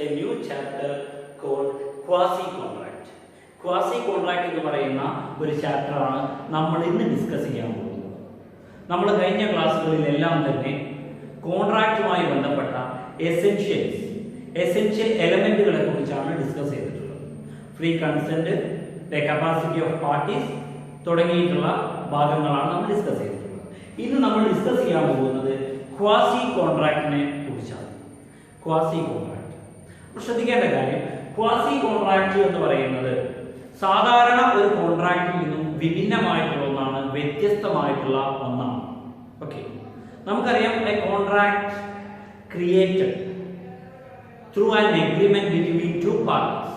a new chapter called quasi-contract. Quasi-contract എന്ന് പറയുന്ന ഒരു ചാപ്റ്ററാണ് നമ്മൾ ഇന്ന് ഡിസ്കസ് ചെയ്യാൻ പോകുന്നത്. നമ്മൾ കഴിഞ്ഞ ക്ലാസ്സുകളിലെല്ലാം തന്നെ കോൺട്രാക്റ്റുമായി ബന്ധപ്പെട്ട എസെൻഷ്യൽ എലമെന്റുകളെ കുറിച്ചാണ് ഡിസ്കസ് ചെയ്തിട്ടുള്ളത്. Free consent, the capacity of parties തുടങ്ങിയിട്ടുള്ള ഭാഗങ്ങളാണ് നമ്മൾ ഡിസ്കസ് ചെയ്തിട്ടുള്ളത്. ഇന്ന് നമ്മൾ ഡിസ്കസ് ചെയ്യാൻ പോകുന്നത് ക്വാസി കോൺട്രാക്റ്റിനെ കുറിച്ചാണ്. ക്വാസി കോൺട്രാക്ട് ശ്രദ്ധിക്കേണ്ട കാര്യം, ക്വാസി കോൺട്രാക്ട് എന്ന് പറയുന്നത് സാധാരണ ഒരു കോൺട്രാക്റ്റിൽ നിന്നും വിഭിന്നമായിട്ടുള്ള ഒന്നാണ്, വ്യത്യസ്തമായിട്ടുള്ള ഒന്നാണ്. ഓക്കെ, നമുക്കറിയാം a contract created through an agreement between two parties.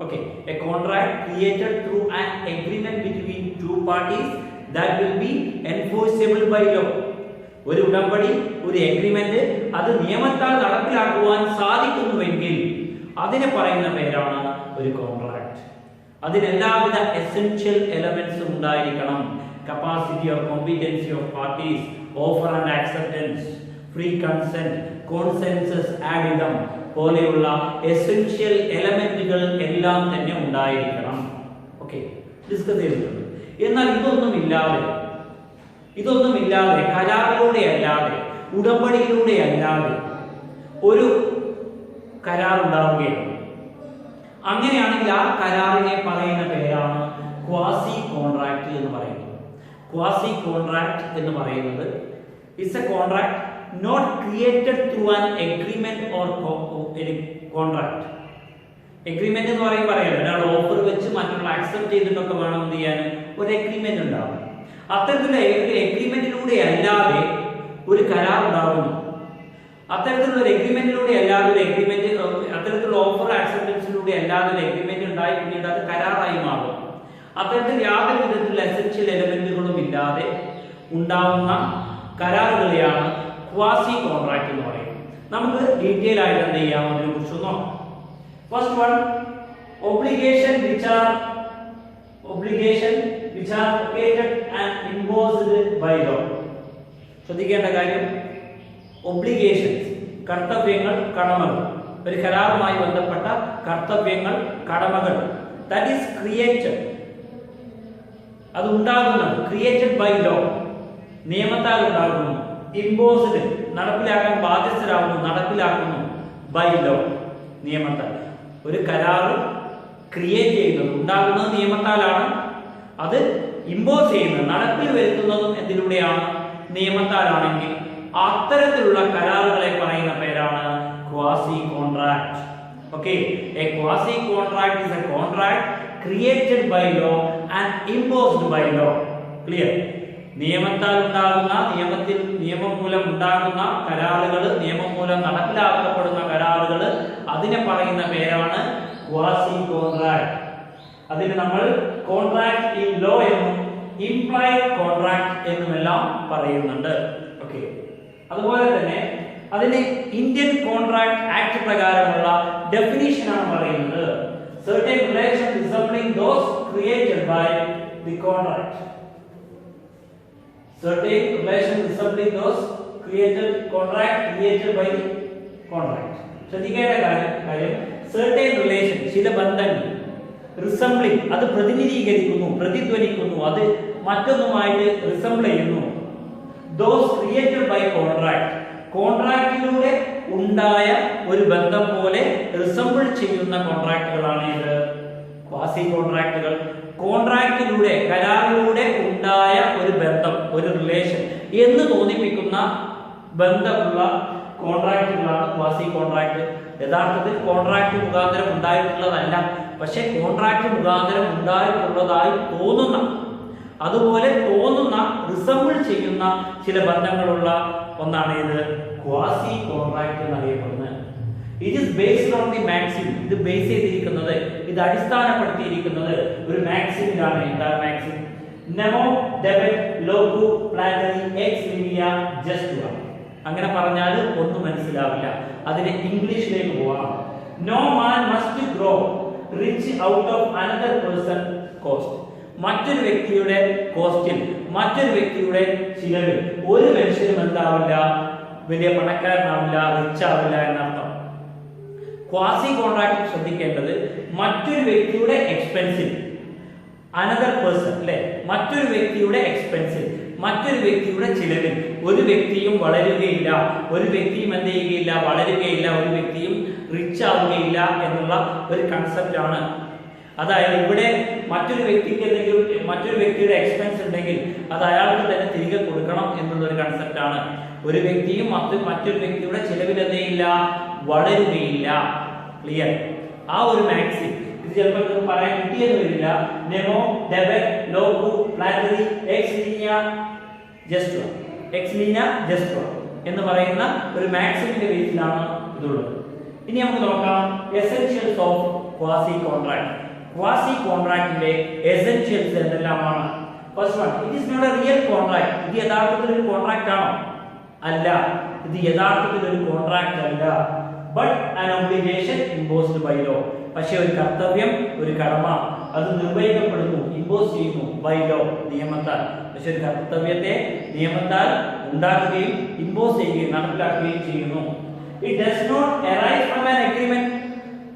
Okay, a contract created through an agreement between two parties that will be enforceable by law. ഒരു ഉടമ്പടി, ഒരു എഗ്രിമെന്റ് അത് നിയമത്താൽ നടപ്പിലാക്കുവാൻ സാധിക്കുന്നുവെങ്കിൽ അതിനെ പറയുന്ന പേരാണ് ഒരു കോൺട്രാക്ട്. അതിന് എല്ലാവിധ എസെൻഷ്യൽ എലമെന്റ്സും ഉണ്ടായിരിക്കണം. Capacity of competency of parties, offer and acceptance, free consent, consensus ad idem പോലെയുള്ള എസെൻഷ്യൽ എലമെന്റുകൾ എല്ലാം തന്നെ ഉണ്ടായിരിക്കണം. ഓക്കെ, ഡിസ്കസ് ചെയ്തിട്ടുണ്ട്. എന്നാൽ ഇതൊന്നുമില്ലാതെ കരാറിലൂടെ അല്ലാതെ, ഉടമ്പടിയിലൂടെ അല്ലാതെ ഒരു കരാർ ഉണ്ടാവുകയാണ്. അങ്ങനെയാണെങ്കിൽ ആ കരാറിനെ പറയുന്ന പേരാണ് ക്വാസി കോൺട്രാക്ട് എന്ന് പറയുന്നത്. ക്വാസി കോൺട്രാക്ട് എന്ന് പറയുന്നത് it's a contract not created through an agreement or contract. Agreement എന്ന് പറയുമ്പോൾ അറിയാലോ, ഒരാൾ ഓഫർ വെച്ച് മറ്റുള്ള ആക്സെപ്റ്റ് ചെയ്തിട്ടൊക്കെ വേണം എന്ത് ചെയ്യാൻ, ഒരു എഗ്രിമെന്റ് ഉണ്ടാവും. അത്തരത്തിലുള്ള ഒരു എഗ്രിമെന്റിലൂടെ അല്ലാതെ ഒരു കരാർ ഉണ്ടാവുന്നു. അത്തരത്തിലുള്ള ഒരു എഗ്രിമെന്റിലൂടെ അല്ലാതെ ഒരു എഗ്രിമെന്റ്, അത്തരത്തിലുള്ള ഓഫർ ആക്സെപ്റ്റൻസിലൂടെ അല്ലാതെ ഒരു എഗ്രിമെന്റ് ഉണ്ടായി പിന്നീട് അത് കരാറായി മാറും. അത്തരത്തിൽ യാതൊരു വിധത്തിലുള്ള എസെൻഷ്യൽ എലമെന്റുകളും ഇല്ലാതെ ഉണ്ടാവുന്ന കരാറുകളെയാണ് ക്വാസി കോൺട്രാക്ട് എന്ന് പറയുന്നത്. നമുക്ക് ഡീറ്റെയിൽ ആയിട്ട് എന്ത് ചെയ്യാം, അതിനെ കുറിച്ച് നോക്കാം. First one, obligation which are located and imposed by law. ശ്രദ്ധിക്കേണ്ട കാര്യം, ഒബ്ലിഗേഷൻസ്, കർത്തവ്യങ്ങൾ, കടമകൾ, ഒരു കരാറുമായി ബന്ധപ്പെട്ട കർത്തവ്യങ്ങൾ, കടമകൾ, that is created, അത് ഉണ്ടാകുന്നത്, ക്രിയേറ്റഡ് ബൈ ലോ, നിയമത്താൽ ഉണ്ടാകുന്നു, ഇമ്പോസ്ഡ്, നടപ്പിലാക്കാൻ ബാധ്യസ്ഥരാകുന്നു, നടപ്പിലാക്കുന്നു, ബൈ ലോ, നിയമത്താൽ. ഒരു കരാർ ക്രിയേറ്റ് ചെയ്യുന്നത്, ഉണ്ടാകുന്നത് നിയമത്താലാണ്, അത് ഇമ്പോസ് ചെയ്യുന്നത്, നടപ്പിൽ വരുത്തുന്നതും എന്തിലൂടെയാണ്, നിയമത്താലാണെങ്കിൽ അത്തരത്തിലുള്ള കരാറുകളെ പറയുന്ന പേരാണ് quasi contract. Okay, a quasi contract is a contract created by law and imposed by law. Clear? നിയമത്താൽ ഉണ്ടാകുന്ന, നിയമം മൂലം ഉണ്ടാകുന്ന കരാറുകൾ, നിയമം മൂലം നടപ്പിലാക്കപ്പെടുന്ന കരാറുകൾ, അതിനെ പറയുന്ന പേരാണ് ക്വാസി കോൺട്രാക്ട്. അതിന് നമ്മൾ കോൺട്രാക്ട് ഇൻ ലോ എന്നും ഇംപ്ലൈഡ് കോൺട്രാക്ട് എന്നുമെല്ലാം പറയുന്നുണ്ട്. ഓക്കെ, അതുപോലെ തന്നെ അതിന് ഇന്ത്യൻ കോൺട്രാക്ട് ആക്ട് പ്രകാരമുള്ള ഡെഫിനിഷൻ ആണ് പറയുന്നത്. certain relation resembling those created by the contract. certain relation resembling those created by the contract. ശ്രദ്ധിക്കേണ്ട കാര്യം, certain relation, ചില ബന്ധങ്ങൾ, resembling, അത് പ്രതിനിധീകരിക്കുന്നു, പ്രതിധ്വനിക്കുന്നു, അത് മറ്റൊന്നുമായിട്ട് റിസംബിൾ ചെയ്യുന്നു. those created by contract, കോൺട്രാക്റ്റിലൂടെ ഉണ്ടായ ഒരു ബന്ധം പോലെ റിസംബിൾ ചെയ്യുന്ന കോൺട്രാക്റ്റുകളാണ് ഇത് ക്വാസി കോൺട്രാക്റ്റുകൾ. കോൺട്രാക്റ്റിലൂടെ, കരാറിലൂടെ ഉണ്ടായ ഒരു ബന്ധം, ഒരു റിലേഷൻ എന്ന് തോന്നിപ്പിക്കുന്ന ബന്ധമുള്ള കോൺട്രാക്റ്റുകളാണ് ക്വാസി കോൺട്രാക്ട്. യഥാർത്ഥത്തിൽ കോൺട്രാക്ട് മുഖാന്തരം ഉണ്ടായിട്ടുള്ളതല്ല, പക്ഷെ കോൺട്രാക്ട് മുഖാന്തരം ഉണ്ടായിട്ടുള്ളതായി തോന്നുന്ന, അതുപോലെ തോന്നുന്ന, റിസംബിൾ ചെയ്യുന്ന ചില ബന്ധങ്ങളുള്ള ഒന്നാണ് ഇത് ക്വാസി കോൺട്രാക്ട് എന്നറിയപ്പെടുന്നത്. It is based on the maxim. ഇത് ബേസ് ചെയ്തിരിക്കുന്നത്, ഇത് അടിസ്ഥാനപ്പെടുത്തിയിരിക്കുന്നത് ഒരു മാക്സിമിലാണ്. എന്താണ് മാക്സിം? നെമോ ഡെബറ്റ് ലോക്കു പ്ലാറ്ററി എക്സ് ലിനിയ ജസ്റ്റുവ. അങ്ങനെ പറഞ്ഞാൽ ഒന്നും മനസ്സിലാവില്ല. അതിനെ ഇംഗ്ലീഷിലേക്ക് പോകാം. No man must grow rich out of another person cost. മറ്റൊരു വ്യക്തിയുടെ കോസ്റ്റിൽ, മറ്റൊരു വ്യക്തിയുടെ ചിലവിൽ ഒരു മനുഷ്യനും എന്താവില്ല, വലിയ പണക്കാരനാവില്ല, റിച്ച് ആവില്ല എന്നർത്ഥം. ക്വാസി കോൺട്രാക്റ്റിൽ ശ്രദ്ധിക്കേണ്ടത് മറ്റൊരു വ്യക്തിയുടെ എക്സ്പെൻസിൽ അനദർ പേഴ്സൺ അല്ലെ, മറ്റൊരു വ്യക്തിയുടെ എക്സ്പെൻസിൽ, മറ്റൊരു വ്യക്തിയുടെ ചിലവിൽ ഒരു വ്യക്തിയും വളരുകയില്ല, ഒരു വ്യക്തിയും എന്ത് ചെയ്യുകയില്ല, വളരുകയില്ല, ഒരു വ്യക്തിയും റിച്ച് ആവുകയില്ല എന്നുള്ള ഒരു കൺസെപ്റ്റ് ആണ്. അതായത് ഇവിടെ മറ്റൊരു വ്യക്തിക്ക് എന്തെങ്കിലും മറ്റൊരു വ്യക്തിയുടെ എക്സ്പെൻസ് ഉണ്ടെങ്കിൽ അത് അയാൾക്ക് തന്നെ തിരികെ കൊടുക്കണം എന്നുള്ളൊരു കൺസെപ്റ്റ് ആണ്. ഒരു വ്യക്തിയും മറ്റൊരു വ്യക്തിയുടെ ചിലവിൽ എന്ത് ചെയ്യില്ല, വളരുകയില്ല. ക്ലിയർ? ആ ഒരു മാക്സിം ഇത് ചിലപ്പോൾ പറയാൻ കിട്ടിയെന്ന് വരില്ല. നെമോ, ഡെബറ്റ്, ലോക്കു, ഫ്ലാറ്ററി, എക്സ് ലീനിയ ജസ്റ്റുവ, എക്സ് ലീനിയ ജസ്റ്റുവ എന്ന് പറയുന്ന ഒരു മാക്സിമിന്റെ ബേസിലാണ് ഇതുള്ളത്. ഇനി നമുക്ക് നോക്കാം essentials of quasi contract. Quasi കോൺട്രാക്റ്റിന്റെ എസെൻഷ്യൽസ് എന്തെല്ലാമാണ്? First one, it is not a real contract. ഇത് യഥാർത്ഥത്തിൽ ഒരു കോൺട്രാക്ട് ആണോ? അല്ല, ഇത് യഥാർത്ഥത്തിൽ ഒരു കോൺട്രാക്ട് അല്ല. But an obligation imposed by law. പക്ഷേ ഒരു കർത്തവ്യം, ഒരു കടമ, അത് നിർവഹിക്കപ്പെടുന്നു, ഇമ്പോസ് ചെയ്യുന്നു ബൈ ലോ, നിയമത്താൽ. പക്ഷെ ഒരു കർത്തവ്യത്തെ നിയമത്താൽ ഉണ്ടാക്കുകയും ഇമ്പോസ് ചെയ്യുകയും നടപ്പിലാക്കുകയും ചെയ്യുന്നു. It does not arise from an agreement.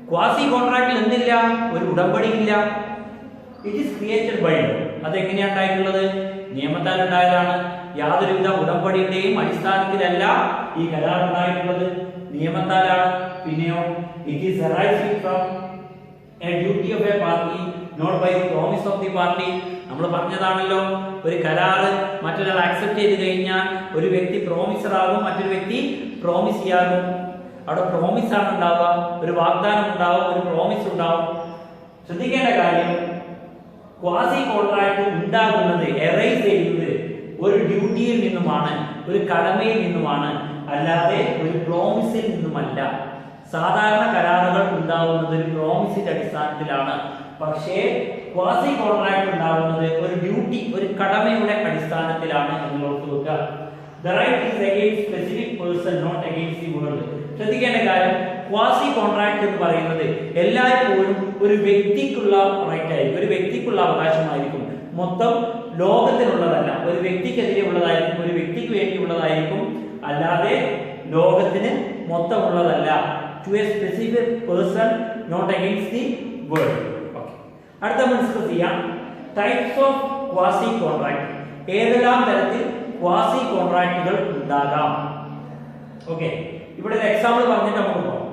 Quasi കോൺട്രാക്റ്റിൽ എന്തില്ല? ഒരു ഉടമ്പടി ഇല്ല. It is created by law. അതെങ്ങനെയാണ് ഉണ്ടായിട്ടുള്ളത്? നിയമത്താൽ ഉണ്ടായതാണ്. യാതൊരുവിധ ഉടമ്പടിയുടെയും അടിസ്ഥാനത്തിലല്ല ഈ കരാർ ഉണ്ടായിട്ടുള്ളത്, നിയമത്താലാണ്. പിന്നെയോ it is arising from a duty of a party not by the promise of the party. നമ്മൾ പറഞ്ഞതാണല്ലോ, ഒരു കരാറ് മറ്റൊരാൾ ആക്സെപ്റ്റ് ചെയ്ത് കഴിഞ്ഞാൽ ഒരു വ്യക്തി പ്രോമിസർ ആകും, മറ്റൊരു വ്യക്തി പ്രോമിസി ആകും. അവിടെ പ്രോമിസ് ആണ് ഉണ്ടാവുക, ഒരു വാഗ്ദാനം ഉണ്ടാവും, ഒരു പ്രോമിസ് ഉണ്ടാവും. ശ്രദ്ധിക്കേണ്ട കാര്യം, ക്വാസി കോൺട്രാക്ട് ഉണ്ടാകുന്നത്, എറൈസ് ചെയ്യുന്നത് ഒരു ഡ്യൂട്ടിയിൽ നിന്നുമാണ്, ഒരു കടമയിൽ നിന്നുമാണ്, അല്ലാതെ ഒരു പ്രോമിസിൽ നിന്നുമല്ല. സാധാരണ കരാറുകൾ ഉണ്ടാവുന്നത് ഒരു പ്രോമിസിന്റെ അടിസ്ഥാനത്തിലാണ്. പക്ഷേ ക്വാസി കോൺട്രാക്ട് ഉണ്ടാവുന്നത് ഒരു ഡ്യൂട്ടി, ഒരു കടമയുടെ അടിസ്ഥാനത്തിലാണ് എന്ന് ഓർത്തു വെക്കുക. The right is against specific person, not against the world. ശ്രദ്ധിക്കേണ്ട കാര്യം, ക്വാസി കോൺട്രാക്ട് എന്ന് പറയുന്നത് എല്ലായ്പ്പോഴും ഒരു വ്യക്തിക്കുള്ള റൈറ്റ് ആയിരിക്കും, ഒരു വ്യക്തിക്കുള്ള അവകാശമായിരിക്കും. മൊത്തം ലോകത്തിനുള്ളതല്ല, ഒരു വ്യക്തിക്കെതിരെ ഉള്ളതായിരിക്കും, ഒരു വ്യക്തിക്ക് വേണ്ടിയുള്ളതായിരിക്കും, അല്ലാതെ ലോകത്തിന് മൊത്തം ഉള്ളതല്ല. To a specific person, not against the world. Okay. അടുത്ത ഡിസ്കസ് ചെയ്യാം ടൈപ്സ് ഓഫ് ക്വാസി കോൺട്രാക്ട്. ഏതെല്ലാം തരത്തിൽ ക്വാസി കോൺട്രാക്റ്റുകൾ ഉണ്ടാകാം? ഓക്കെ, ഇവിടെ ഒരു എക്സാമ്പിൾ പറഞ്ഞിട്ട് നമുക്ക് പോകാം.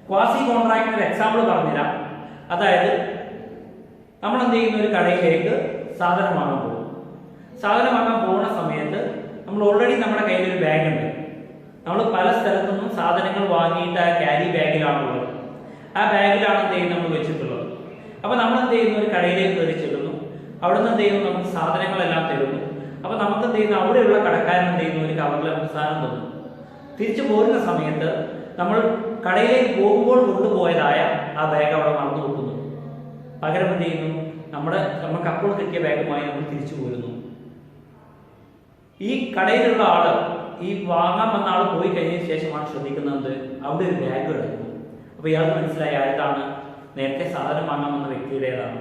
ക്വാസി കോൺട്രാക്റ്റിന് ഒരു എക്സാമ്പിൾ പറഞ്ഞുതരാം. അതായത് നമ്മൾ എന്ത് ചെയ്യുന്ന, ഒരു കടയിലേക്ക് സാധനം വാങ്ങാൻ പോകും. സാധനം വാങ്ങാൻ പോകുന്ന സമയത്ത് നമ്മൾ ഓൾറെഡി നമ്മുടെ കയ്യിൽ ഒരു ബാഗ് ഉണ്ട്. നമ്മൾ പല സ്ഥലത്തു നിന്നും സാധനങ്ങൾ വാങ്ങിയിട്ട് ആ ക്യാരി ബാഗിലാണുള്ളത്. ആ ബാഗിലാണ് എന്ത് ചെയ്യുന്നത്, നമ്മൾ വെച്ചിട്ടുള്ളത്. അപ്പൊ നമ്മൾ എന്ത് ചെയ്യുന്നു, ഒരു കടയിലേക്ക് കയറി ചെല്ലുന്നു. അവിടെ നിന്ന് എന്ത് ചെയ്യുന്നു, നമുക്ക് സാധനങ്ങളെല്ലാം തരുന്നു. അപ്പൊ നമുക്ക് എന്ത് ചെയ്യുന്നു, അവിടെയുള്ള കടക്കാരൻ എന്ത് ചെയ്യുന്നു, ഒരു കവറിൽ നമുക്ക് സാധനം തന്നു. തിരിച്ചു പോരുന്ന സമയത്ത് നമ്മൾ കടയിലേക്ക് പോകുമ്പോൾ കൊണ്ടുപോയതായ ആ ബാഗ് അവിടെ മറന്നു കൊടുക്കുന്നു. പകരം എന്ത് ചെയ്യുന്നു, നമുക്ക് അപ്പോൾ കിട്ടിയ ബാഗുമായി നമ്മൾ തിരിച്ചു പോരുന്നു. ഈ കടയിലുള്ള ആള്, ഈ വാങ്ങാൻ വന്ന ആൾ പോയി കഴിഞ്ഞതിന് ശേഷമാണ് ശ്രദ്ധിക്കുന്നത് അവിടെ ഒരു ബാഗ് കിടക്കുന്നു. അപ്പൊ ഇയാൾക്ക് മനസ്സിലായി ആയതാണ്, നേരത്തെ സാധനം വാങ്ങാൻ വന്ന വ്യക്തിയുടേതാണ്.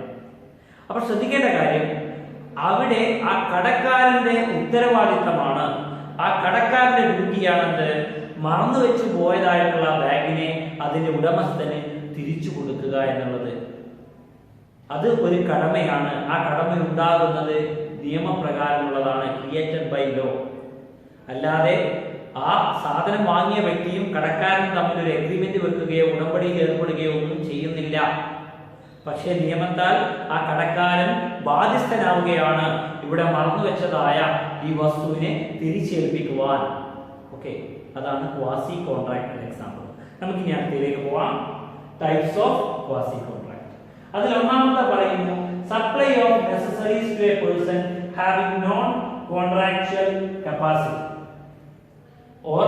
അപ്പൊ ശ്രദ്ധിക്കേണ്ട കാര്യം, അവിടെ ആ കടക്കാരന്റെ ഉത്തരവാദിത്തമാണ്, ആ കടക്കാരന്റെ ഡ്യൂട്ടിയാണെന്ന് മറന്നു വെച്ച് പോയതായിട്ടുള്ള ബാഗിനെ അതിന്റെ ഉടമസ്ഥന് തിരിച്ചു കൊടുക്കുക എന്നുള്ളത്. അത് ഒരു കടമയാണ്. ആ കടമ ഉണ്ടാകുന്നത് നിയമപ്രകാരമുള്ളതാണ്, ക്രിയേറ്റഡ് ബൈ ലോ. അല്ലാതെ ആ സാധനം വാങ്ങിയ വ്യക്തിയും കടക്കാരനും തമ്മിൽ ഒരു എഗ്രിമെന്റ് വെക്കുകയോ ഉടമ്പടിയിൽ ഏർപ്പെടുകയോ ഒന്നും ചെയ്യുന്നില്ല. പക്ഷേ നിയമത്താൽ ആ കടക്കാരൻ ബാധ്യസ്ഥനാവുകയാണ് ഇവിടെ മറന്നുവെച്ചതായ ഈ വസ്തുവിനെ തിരിച്ചേൽപ്പിക്കുവാൻ. ഓക്കെ, അതാണ് ക്വാസി കോൺട്രാക്ട് എക്സാമ്പിൾ. നമുക്ക് ഇനി അടുത്തതിലേക്ക് പോവാം. Types of quasi contract. അതിൽ ഒന്നാമത്തെ പറയുന്നു supply of necessaries to a person having non contractual capacity or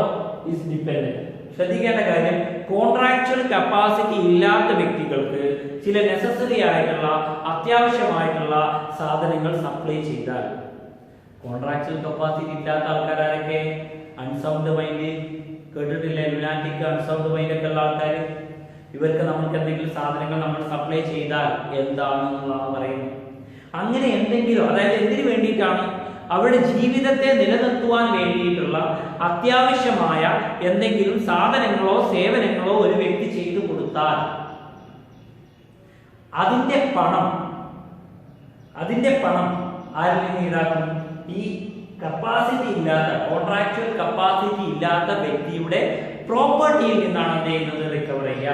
is dependent. ശ്രദ്ധിക്കേണ്ട കാര്യം, കോൺട്രാക്ച്വൽ കപ്പാസിറ്റി ഇല്ലാത്ത വ്യക്തികൾക്ക് ചില നെസസറി ആയിട്ടുള്ള അത്യാവശ്യമായിട്ടുള്ള സാധനങ്ങൾ സപ്ലൈ ചെയ്താൽ, കോൺട്രാക്ച്വൽ കപ്പാസിറ്റി ഇല്ലാത്ത ആൾക്കാരൊക്കെ അൺസൗണ്ട് മൈൻഡ് കേട്ടിട്ടില്ല, ലുനാറ്റിക് അൺസൗണ്ട് മൈൻഡ് ഒക്കെ ഉള്ള ആൾക്കാർ, ഇവർക്ക് നമുക്ക് എന്തെങ്കിലും സാധനങ്ങൾ നമ്മൾ സപ്ലൈ ചെയ്താൽ എന്താണെന്നുള്ളതാണ് പറയുന്നത്. അങ്ങനെ എന്തെങ്കിലും, അതായത് എന്തിനു വേണ്ടിയിട്ടാണ് അവരുടെ ജീവിതത്തെ നിലനിർത്തുവാൻ വേണ്ടിയിട്ടുള്ള അത്യാവശ്യമായ എന്തെങ്കിലും സാധനങ്ങളോ സേവനങ്ങളോ ഒരു വ്യക്തി ചെയ്തു കൊടുത്താൽ അതിന്റെ പണം ആരിൽ നിന്ന് ഈടാക്കും? ഈ കപ്പാസിറ്റി ഇല്ലാത്ത, കോൺട്രാക്ച്വൽ കപ്പാസിറ്റി ഇല്ലാത്ത വ്യക്തിയുടെ പ്രോപ്പർട്ടിയിൽ നിന്നാണ് എന്ത് ചെയ്യുന്നത്? റിക്കവർ ചെയ്യുക.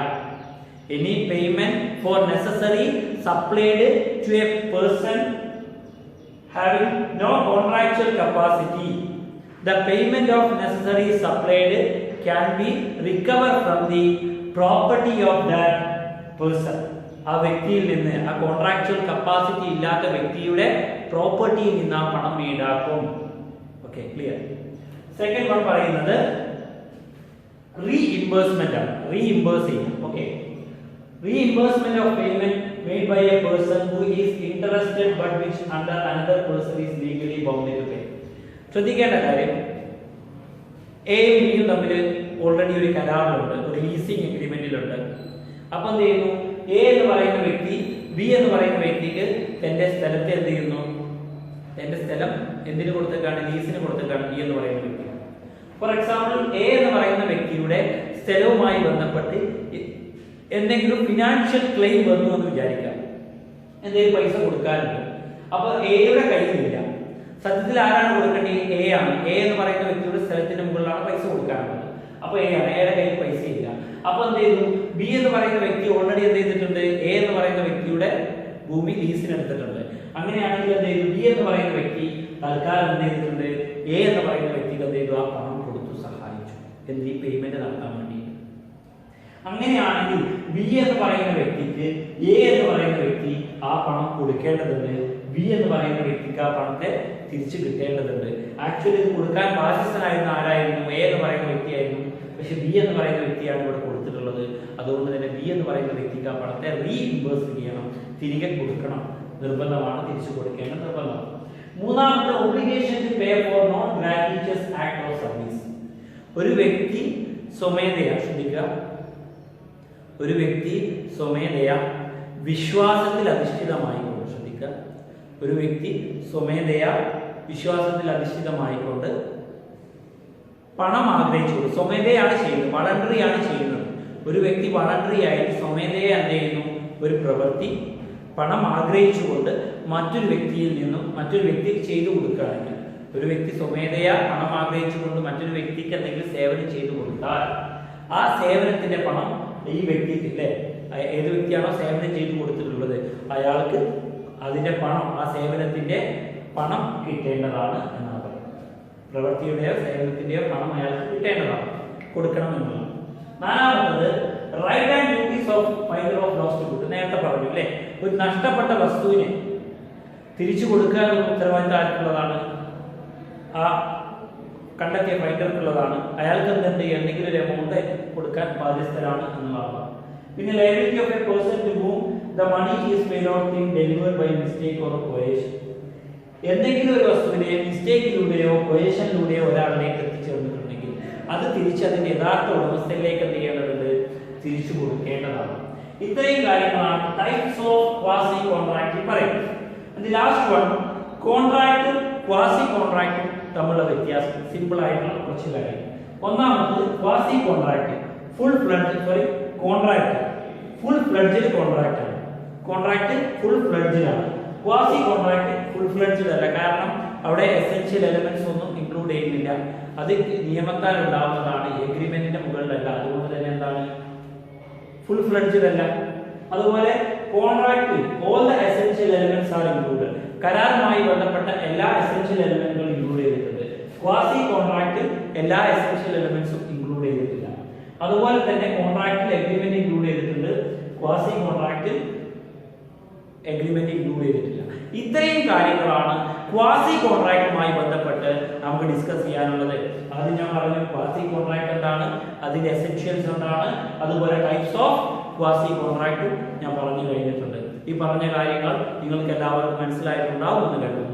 Any payment for necessary supplied to a person having no contractual capacity, the payment of necessary supplied can be recovered from the property of that person. ആ വ്യക്തിയിൽ നിന്ന്, ആ കോൺട്രാക്ച്വൽ കപ്പാസിറ്റി ഇല്ലാത്ത വ്യക്തിയുടെ പ്രോപ്പർട്ടിയിൽ നിന്ന് ആ പണം ഈടാക്കും. Okay, clear. സെക്കൻഡ് വൺ പറയുന്നത് റീഇംബേഴ്സ്മെന്റ് ആണ്. റീഇംബേഴ്സ് ചെയ്യും. Okay, reimbursement of payment made by a person who is interested but which under another person is legally bound to pay. ശ്രദ്ധിക്കേണ്ട കാര്യം, എയും ബിയും തമ്മിൽ ഓൾറെഡി ഒരു കരാറിലുണ്ട്, ഒരു ലീസിംഗ് എഗ്രിമെന്റിലുണ്ട്. അപ്പൊ എന്ത് ചെയ്യുന്നു? എ എന്ന് പറയുന്ന വ്യക്തി ബി എന്ന് പറയുന്ന വ്യക്തിക്ക് തന്റെ സ്ഥലത്തെ എന്ത് ചെയ്യുന്നു? തന്റെ സ്ഥലം എന്തിനു കൊടുത്തേക്കാണ്? ലീസിന് കൊടുത്തേക്കാണ് ബി എന്ന് പറയുന്ന വ്യക്തി. ഫോർ എക്സാമ്പിൾ, എ എന്ന് പറയുന്ന വ്യക്തിയുടെ സ്ഥലവുമായി ബന്ധപ്പെട്ട് എന്തെങ്കിലും ഫിനാൻഷ്യൽ ക്ലെയിം വന്നു എന്ന് വിചാരിക്കാം. എന്തെങ്കിലും പൈസ കൊടുക്കാനുണ്ട്. അപ്പൊ എയുടെ കയ്യിലില്ല. സത്യത്തിൽ ആരാണ് കൊടുക്കേണ്ടത്? എ ആണ്. എ എന്ന് പറയുന്ന വ്യക്തിയുടെ സ്ഥലത്തിന് മുകളിലാണ് പൈസ കൊടുക്കാനുള്ളത്. അപ്പൊ എ ആണ്. എയുടെ കയ്യിൽ പൈസ ഇല്ല. അപ്പൊ എന്ത് ചെയ്തു? ബി എന്ന് പറയുന്ന വ്യക്തി ഓൾറെഡി എന്ത് ചെയ്തിട്ടുണ്ട്? എ എന്ന് പറയുന്ന വ്യക്തിയുടെ ഭൂമി ലീസിന് എടുത്തിട്ടുണ്ട്. അങ്ങനെയാണെങ്കിൽ എന്ത് ചെയ്തു? ബി എന്ന് പറയുന്ന വ്യക്തി തൽക്കാലം എന്ത് ചെയ്തിട്ടുണ്ട്? എ എന്ന് പറയുന്ന വ്യക്തിക്ക് എന്ത് ചെയ്തു? ആ പണം കൊടുത്തു സഹായിച്ചു. എന്ത്? ഈ പേയ്മെന്റ് നടത്താൻ വേണ്ടി. അങ്ങനെയാണെങ്കിൽ ബി എന്ന് പറയുന്ന വ്യക്തിക്ക് എ എന്ന് പറയുന്ന വ്യക്തി ആ പണം കൊടുക്കേണ്ടതുണ്ട്. ബി എന്ന് പറയുന്ന വ്യക്തിക്ക് ആ പണത്തെ തിരിച്ചു കിട്ടേണ്ടതുണ്ട്. ആക്ച്വലി ഇത് കൊടുക്കാൻ ബാധ്യസ്ഥനായിരുന്ന ആരായിരുന്നു? എ എന്ന് പറയുന്ന വ്യക്തിയായിരുന്നു. പക്ഷെ ബി എന്ന് പറയുന്ന വ്യക്തിയാണ് ഇവിടെ കൊടുത്തിട്ടുള്ളത്. അതുകൊണ്ട് തന്നെ ബി എന്ന് പറയുന്ന വ്യക്തിക്ക് ആ പണത്തെ റീഇംബേഴ്സ് ചെയ്യണം, തിരികെ കൊടുക്കണം. നിർബന്ധമാണ്, തിരിച്ചു കൊടുക്കേണ്ട നിർബന്ധമാണ്. മൂന്നാമത്തെ, obligation to pay for non gratuitous act of service. ഒരു വ്യക്തി സ്വമേധയാ, ശ്രദ്ധിക്കുക, ഒരു വ്യക്തി സ്വമേധയാ വിശ്വാസത്തിൽ അധിഷ്ഠിതമായിക്കൊണ്ട്, ശ്രദ്ധിക്കുക, ഒരു വ്യക്തി സ്വമേധയാ വിശ്വാസത്തിൽ അധിഷ്ഠിതമായിക്കൊണ്ട് പണം ആഗ്രഹിച്ചുകൊണ്ട്, സ്വമേധയാണ് ചെയ്യുന്നത്, വളണ്ടറി ആണ് ചെയ്യുന്നത്. ഒരു വ്യക്തി വളണ്ടറി ആയിട്ട് സ്വമേധയെ എന്ത് ചെയ്യുന്നു? ഒരു പ്രവൃത്തി പണം ആഗ്രഹിച്ചുകൊണ്ട് മറ്റൊരു വ്യക്തിയിൽ നിന്നും മറ്റൊരു വ്യക്തിക്ക് ചെയ്തു കൊടുക്കുകയാണെങ്കിൽ, ഒരു വ്യക്തി സ്വമേധയാ പണം ആഗ്രഹിച്ചുകൊണ്ട് മറ്റൊരു വ്യക്തിക്ക് എന്തെങ്കിലും സേവനം ചെയ്തു കൊടുത്താൽ ആ സേവനത്തിന്റെ പണം ഈ വ്യക്തിക്ക്, അല്ലെ, ഏത് വ്യക്തിയാണോ സേവനം ചെയ്തു കൊടുത്തിട്ടുള്ളത് അയാൾക്ക് അതിന്റെ പണം, ആ സേവനത്തിന്റെ പണം കിട്ടേണ്ടതാണ് എന്നാണ് പറയുന്നത്. പ്രവൃത്തിയുടെയോ സേവനത്തിന്റെയോ പണം അയാൾക്ക് കിട്ടേണ്ടതാണ്, കൊടുക്കണം എന്നുള്ളത്. നാലാമത്തത്, right and duties of finder of lost good. നേരത്തെ പറഞ്ഞു അല്ലെ, ഒരു നഷ്ടപ്പെട്ട വസ്തുവിനെ തിരിച്ചു കൊടുക്കുക എന്നുള്ള ഉത്തരവാദിത്തം ആർക്കുള്ളതാണ്? ആ കണ്ടെത്തിയ ഫൈൻഡർക്കുള്ളതാണ്. അയാൾക്ക് എന്തുണ്ട്? എന്തെങ്കിലും ഒരു എമൗണ്ട് കൊടുക്കാൻ ബാധ്യസ്ഥരാണ് എന്നുള്ളതാണ്. പിന്നെ liability of a person to whom the money is may not been delivered by mistake or coercion. എന്തെങ്കിലും ഒരു വസ്തുവിനെ മിസ്റ്റേക്കിലൂടെയോ കോയേഷനിലൂടെയോ ഒരാളിലേക്ക് എത്തിച്ചേർന്നിട്ടുണ്ടെങ്കിൽ അത് തിരിച്ച് അതിന്റെ യഥാർത്ഥ ഉടമസ്ഥയിലേക്ക് എന്ത് ചെയ്യേണ്ടതുണ്ട്? തിരിച്ചു കൊടുക്കേണ്ടതാണ്. ഇത്രയും കാര്യങ്ങളാണ് ടൈപ്സ് ഓഫ് ക്വാസി കോൺട്രാക്ട് പറയുന്നത്. ലാസ്റ്റ് വൺ, കോൺട്രാക്റ്റും ക്വാസി കോൺട്രാക്റ്റും തമ്മിലുള്ള വ്യത്യാസം. സിമ്പിൾ ആയിട്ടുള്ള കുറച്ച് കാര്യം. ഒന്നാമത് quasi contract, full fledged, sorry contract full fledged contract ആണ്. കോൺട്രാക്ട് ഫുൾ ഫ്ലഡ്ജ് ആണ്. ക്വാസി കോൺട്രാക്ട് ഫുൾ ഫ്ലഡ്ജ് അല്ല. കാരണം അവിടെ എസെൻഷ്യൽ എലമെന്റ്സ് ഒന്നും ഇൻക്ലൂഡ് ചെയ്യുന്നില്ല. അത് നിയമത്താൽ ഉണ്ടാവുന്നതാണ്, എഗ്രിമെന്റിന്റെ മുകളിലല്ല. അതുകൊണ്ട് തന്നെ എന്താണ്? ഫുൾ ഫ്ലഡ്ജ് അല്ല. അതുപോലെ കോൺട്രാക്റ്റിൽ all the essential elements are included. കരാറുമായി ബന്ധപ്പെട്ട എല്ലാ എസെൻഷ്യൽ എലമെന്റുകളും ഇൻക്ലൂഡ് ചെയ്തിട്ടുണ്ട്. ക്വാസി കോൺട്രാക്റ്റിൽ എല്ലാ എസെൻഷ്യൽ എലമെന്റ്സും ഇൻക്ലൂഡ് ചെയ്തിട്ടില്ല. അതുപോലെ തന്നെ കോൺട്രാക്റ്റിൽ എഗ്രിമെന്റ് ഇൻക്ലൂഡ് ചെയ്തിട്ടുണ്ട്, ക്വാസി കോൺട്രാക്റ്റിൽ എഗ്രിമെന്റ് ഇൻക്ലൂഡ് ചെയ്തിട്ടില്ല. ഇത്രയും കാര്യങ്ങളാണ് ക്വാസി കോൺട്രാക്റ്റുമായി ബന്ധപ്പെട്ട് നമുക്ക് ഡിസ്കസ് ചെയ്യാനുള്ളത്. ആദ്യം ഞാൻ പറഞ്ഞു ക്വാസി കോൺട്രാക്ട് എന്താണ്, അതിന്റെ എസെൻഷ്യൽസ് എന്താണ്, അതുപോലെ ടൈപ്സ് ഓഫ് ക്വാസി കോൺട്രാക്റ്റും ഞാൻ പറഞ്ഞു കഴിഞ്ഞിട്ടുണ്ട്. ഈ പറഞ്ഞ കാര്യങ്ങൾ നിങ്ങൾക്ക് എല്ലാവർക്കും മനസ്സിലായിട്ടുണ്ടാവും എന്ന് കരുതുന്നു.